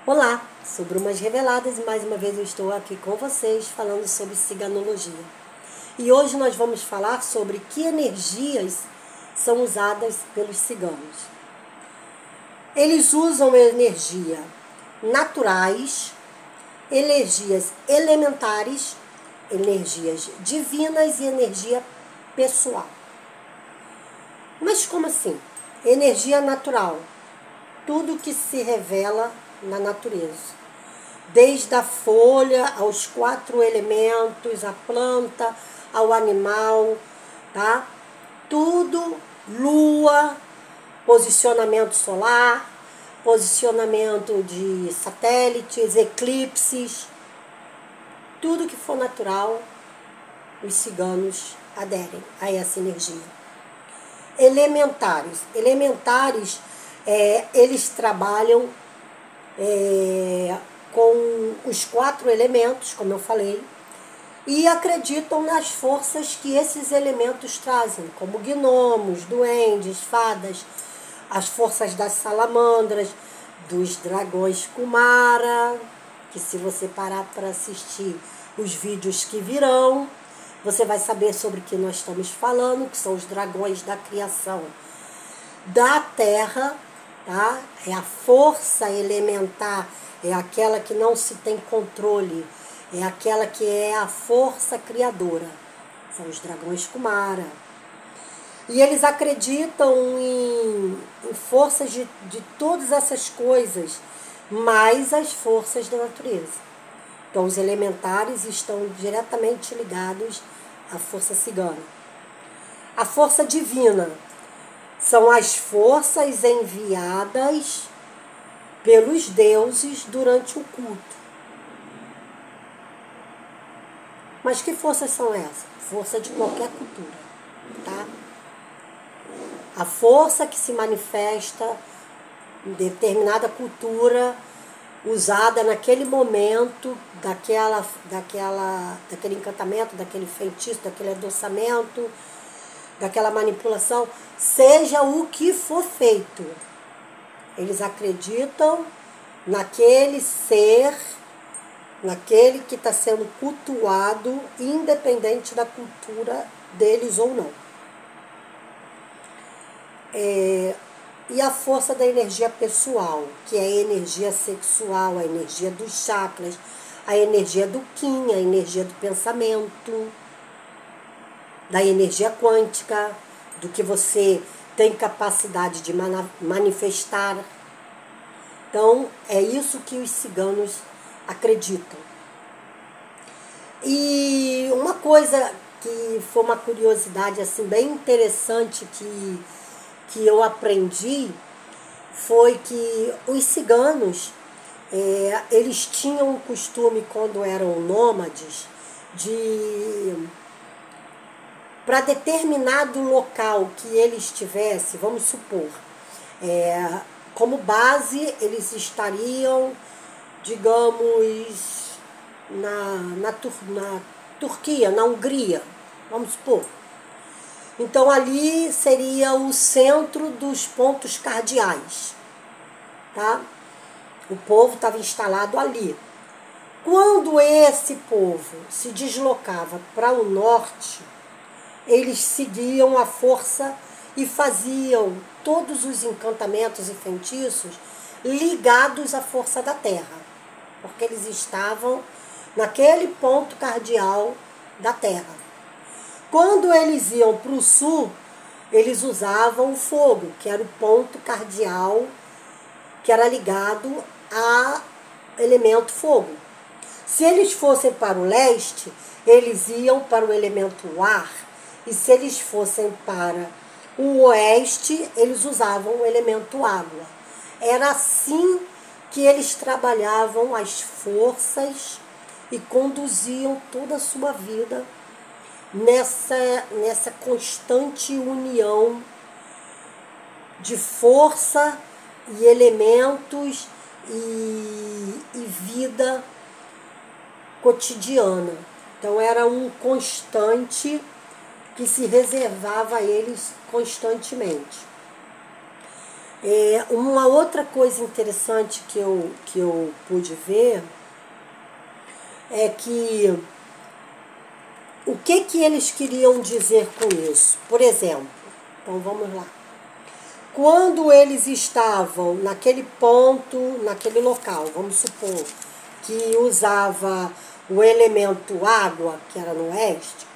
Olá, sou Brumas Reveladas e mais uma vez eu estou aqui com vocês falando sobre ciganologia. E hoje nós vamos falar sobre que energias são usadas pelos ciganos. Eles usam energia naturais, energias elementares, energias divinas e energia pessoal. Mas como assim? Energia natural. Tudo que se revela na natureza. Desde a folha aos 4 elementos, a planta, ao animal, tá? Tudo, lua, posicionamento solar, posicionamento de satélites, eclipses, tudo que for natural, os ciganos aderem a essa energia. Elementares. Elementares, eles trabalham com os 4 elementos, como eu falei, e acreditam nas forças que esses elementos trazem, como gnomos, duendes, fadas, as forças das salamandras, dos dragões Kumara, que se você parar para assistir os vídeos que virão, você vai saber sobre o que nós estamos falando, que são os dragões da criação da Terra, tá? É a força elementar, é aquela que não se tem controle, é aquela que é a força criadora. São os dragões Kumara. E eles acreditam em forças de todas essas coisas, mais as forças da natureza. Então, os elementares estão diretamente ligados à força cigana. A força divina são as forças enviadas pelos deuses durante o culto. Mas que forças são essas? Força de qualquer cultura, tá? A força que se manifesta em determinada cultura, usada naquele momento, daquele encantamento, daquele feitiço, daquele adoçamento, daquela manipulação, seja o que for feito. Eles acreditam naquele ser, naquele que está sendo cultuado, independente da cultura deles ou não. E a força da energia pessoal, que é a energia sexual, a energia dos chakras, a energia do Kim, a energia do pensamento, da energia quântica, do que você tem capacidade de manifestar. Então, é isso que os ciganos acreditam. E uma coisa que foi uma curiosidade assim, bem interessante que eu aprendi foi que os ciganos, eles tinham o costume, quando eram nômades, para determinado local que ele estivesse, vamos supor, como base eles estariam, digamos, na Turquia, na Hungria, vamos supor. Então ali seria o centro dos pontos cardeais, tá? O povo estava instalado ali. Quando esse povo se deslocava para o norte, eles seguiam a força e faziam todos os encantamentos e feitiços ligados à força da terra, porque eles estavam naquele ponto cardeal da terra. Quando eles iam para o sul, eles usavam o fogo, que era o ponto cardeal, que era ligado ao elemento fogo. Se eles fossem para o leste, eles iam para o elemento ar, e se eles fossem para o oeste, eles usavam o elemento água. Era assim que eles trabalhavam as forças e conduziam toda a sua vida nessa constante união de força e elementos e vida cotidiana. Então era um constante que se reservava a eles constantemente. Uma outra coisa interessante que eu pude ver é que o que eles queriam dizer com isso. Por exemplo, então vamos lá. Quando eles estavam naquele ponto, naquele local, vamos supor que usava o elemento água, que era no oeste,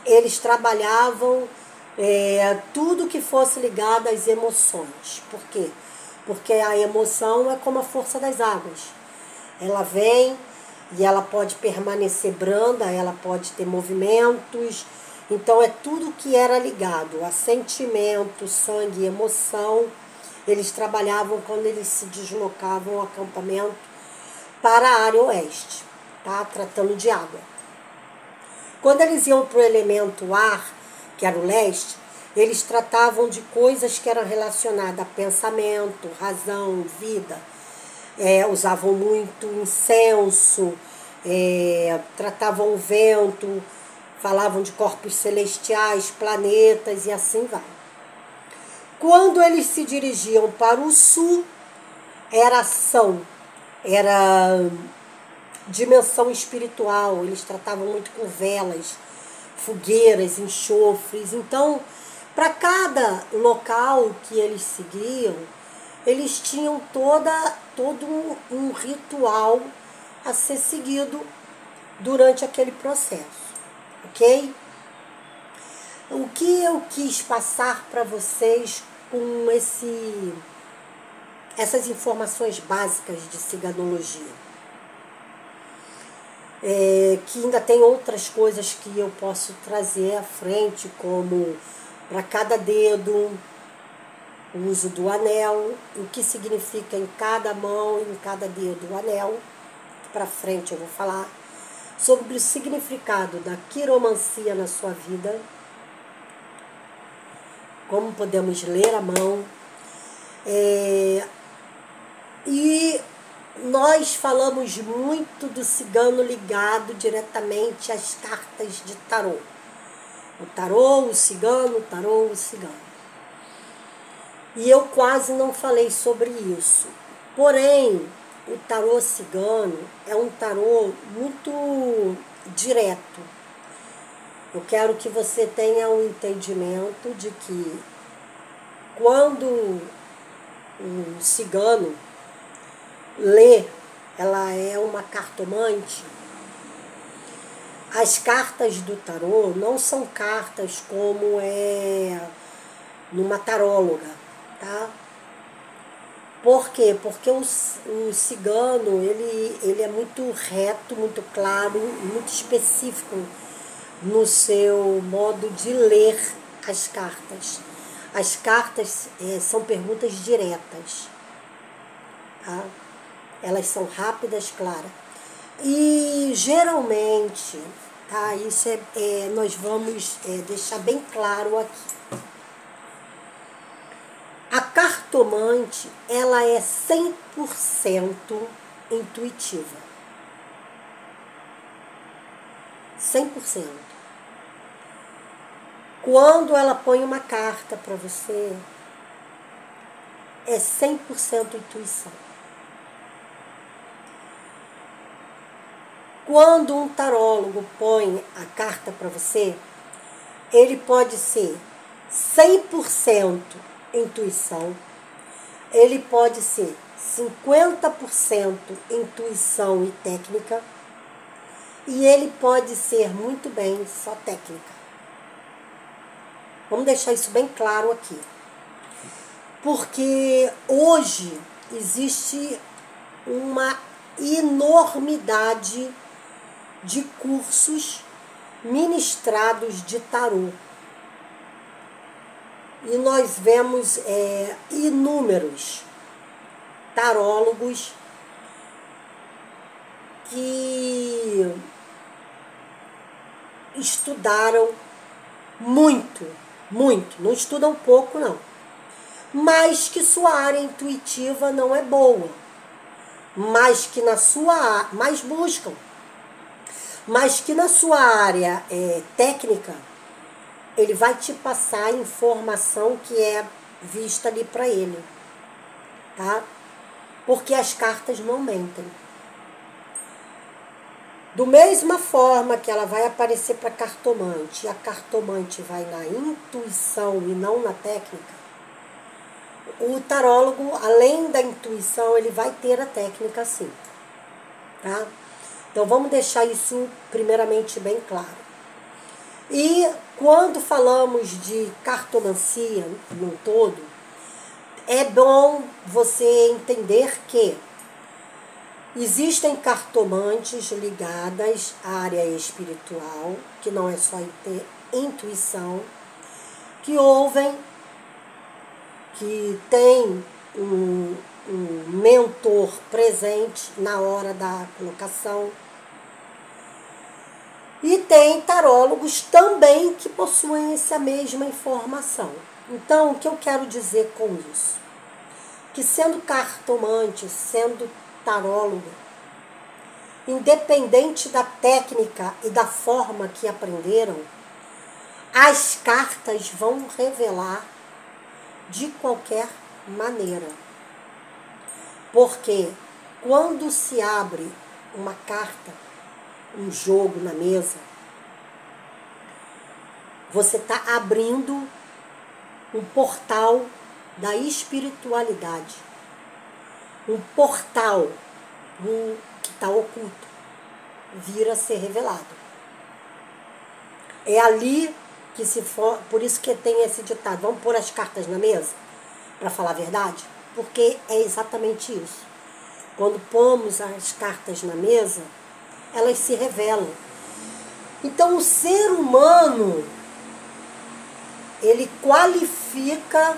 eles trabalhavam tudo que fosse ligado às emoções. Por quê? Porque a emoção é como a força das águas. Ela vem e ela pode permanecer branda, ela pode ter movimentos. Então é tudo que era ligado a sentimento, sangue e emoção. Eles trabalhavam quando eles se deslocavam ao acampamento para a área oeste, tá? Tratando de água. Quando eles iam para o elemento ar, que era o leste, eles tratavam de coisas que eram relacionadas a pensamento, razão, vida. Usavam muito incenso, tratavam o vento, falavam de corpos celestiais, planetas e assim vai. Quando eles se dirigiam para o sul, era ação, era dimensão espiritual. Eles tratavam muito com velas, fogueiras, enxofres. Então, para cada local que eles seguiam, eles tinham todo um ritual a ser seguido durante aquele processo, ok? O que eu quis passar para vocês com essas informações básicas de ciganologia? Que ainda tem outras coisas que eu posso trazer à frente, como para cada dedo, o uso do anel, o que significa em cada mão e em cada dedo o anel. Para frente eu vou falar sobre o significado da quiromancia na sua vida, como podemos ler a mão. E nós falamos muito do cigano ligado diretamente às cartas de tarô. O tarô, o cigano, o tarô, o cigano. E eu quase não falei sobre isso. Porém, o tarô cigano é um tarô muito direto. Eu quero que você tenha um entendimento de que quando o cigano lê, ela é uma cartomante. As cartas do tarô não são cartas como numa taróloga, tá? Por quê? Porque o cigano, ele é muito reto, muito claro, muito específico no seu modo de ler as cartas. As cartas são perguntas diretas, tá? Elas são rápidas, claras. E geralmente, tá? Isso nós vamos deixar bem claro aqui. A cartomante, ela é 100% intuitiva. 100%. Quando ela põe uma carta para você, é 100% intuição. Quando um tarólogo põe a carta para você, ele pode ser 100% intuição, ele pode ser 50% intuição e técnica, e ele pode ser muito bem só técnica. Vamos deixar isso bem claro aqui. Porque hoje existe uma enormidade de cursos ministrados de tarô. E nós vemos inúmeros tarólogos que estudaram muito, não estudam pouco não, mas que sua área intuitiva não é boa, mas que na sua área técnica, ele vai te passar a informação que é vista ali para ele. tá? Porque as cartas não mentem. Do mesma forma que ela vai aparecer para cartomante, e a cartomante vai na intuição e não na técnica, o tarólogo, além da intuição, ele vai ter a técnica sim, tá? Então vamos deixar isso primeiramente bem claro. E quando falamos de cartomancia no todo, é bom você entender que existem cartomantes ligadas à área espiritual, que não é só ter intuição, que ouvem, que tem um mentor presente na hora da colocação. E tem tarólogos também que possuem essa mesma informação. Então, o que eu quero dizer com isso? Que sendo cartomante, sendo tarólogo, independente da técnica e da forma que aprenderam, as cartas vão revelar de qualquer maneira. Porque quando se abre uma carta, um jogo na mesa, você está abrindo um portal da espiritualidade. Um portal que está oculto, vira a ser revelado. É ali que se for, por isso que tem esse ditado, vamos pôr as cartas na mesa, para falar a verdade? Porque é exatamente isso. Quando pomos as cartas na mesa, elas se revelam. Então o ser humano, ele qualifica,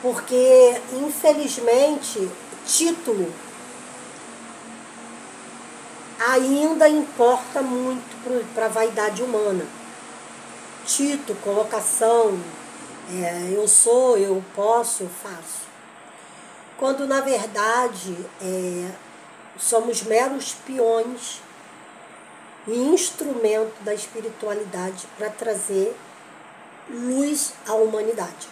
porque infelizmente título ainda importa muito para a vaidade humana. Título, colocação, eu sou, eu posso, eu faço. Quando na verdade somos meros peões e instrumento da espiritualidade para trazer luz à humanidade.